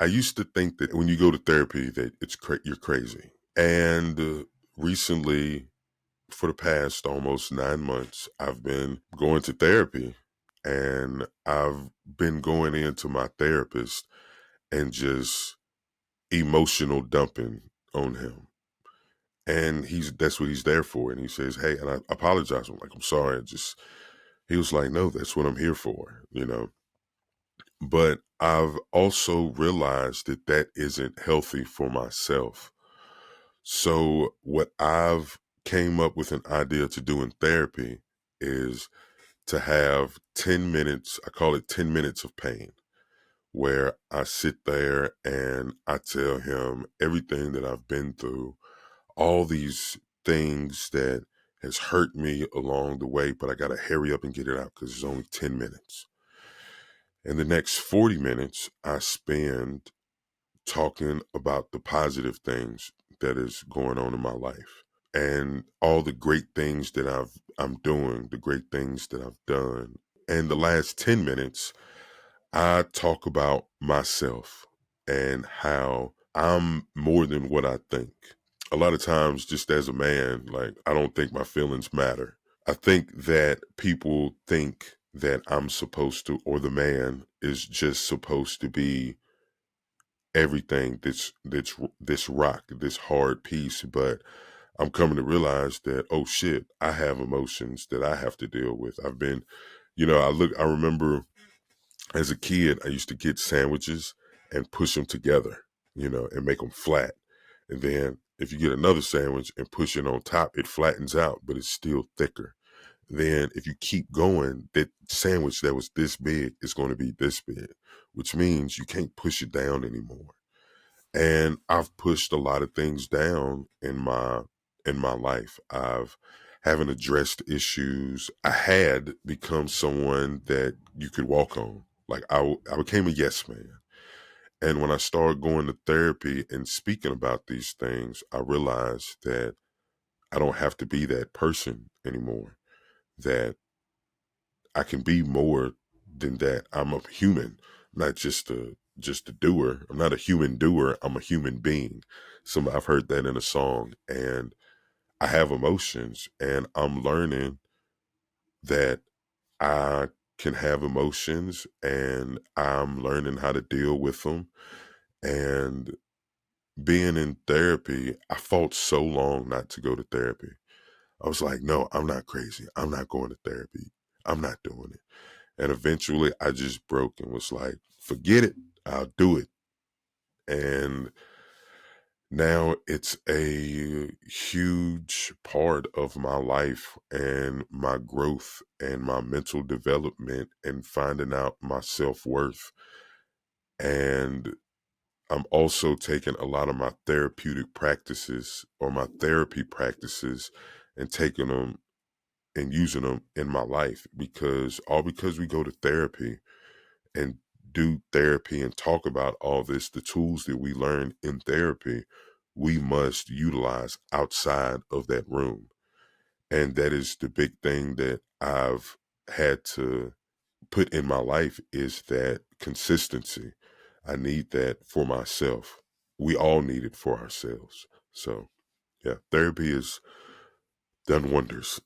I used to think that when you go to therapy that you're crazy. And recently, for the past almost 9 months, I've been going to therapy, and I've been going into my therapist and just emotional dumping on him. And that's what he's there for. And he says, "Hey," and I apologize. I'm like, "I'm sorry." He was like, "No, that's what I'm here for." But I've also realized that that isn't healthy for myself. So what I've came up with an idea to do in therapy is to have 10 minutes, I call it 10 minutes of pain, where I sit there and I tell him everything that I've been through, all these things that has hurt me along the way, but I got to hurry up and get it out because it's only 10 minutes. And the next 40 minutes I spend talking about the positive things that is going on in my life and all the great things that I'm doing, the great things that I've done. And the last 10 minutes, I talk about myself and how I'm more than what I think. A lot of times, just as a man, like, I don't think my feelings matter. I think that people think that I'm supposed to, or the man is just supposed to be everything that's this rock, this hard piece. But I'm coming to realize that, oh shit, I have emotions that I have to deal with. I've been, I remember as a kid, I used to get sandwiches and push them together, and make them flat. And then if you get another sandwich and push it on top, it flattens out, but it's still thicker. Then if you keep going, that sandwich that was this big is going to be this big, which means you can't push it down anymore. And I've pushed a lot of things down in my life. I've haven't addressed issues. I had become someone that you could walk on. Like I became a yes man. And when I started going to therapy and speaking about these things, I realized that I don't have to be that person anymore. That I can be more than that. I'm a human, not just a doer. I'm not a human doer. I'm a human being. I've heard that in a song, and I have emotions, and I'm learning that I can have emotions, and I'm learning how to deal with them. And being in therapy, I fought so long not to go to therapy. I was like, no, I'm not crazy. I'm not going to therapy. I'm not doing it. And eventually I just broke and was like, forget it. I'll do it. And now it's a huge part of my life and my growth and my mental development and finding out my self worth. And I'm also taking a lot of my therapeutic practices or my therapy practices and taking them and using them in my life because we go to therapy and do therapy and talk about all this, the tools that we learn in therapy, we must utilize outside of that room. And that is the big thing that I've had to put in my life is that consistency. I need that for myself. We all need it for ourselves. So yeah, therapy has done wonders.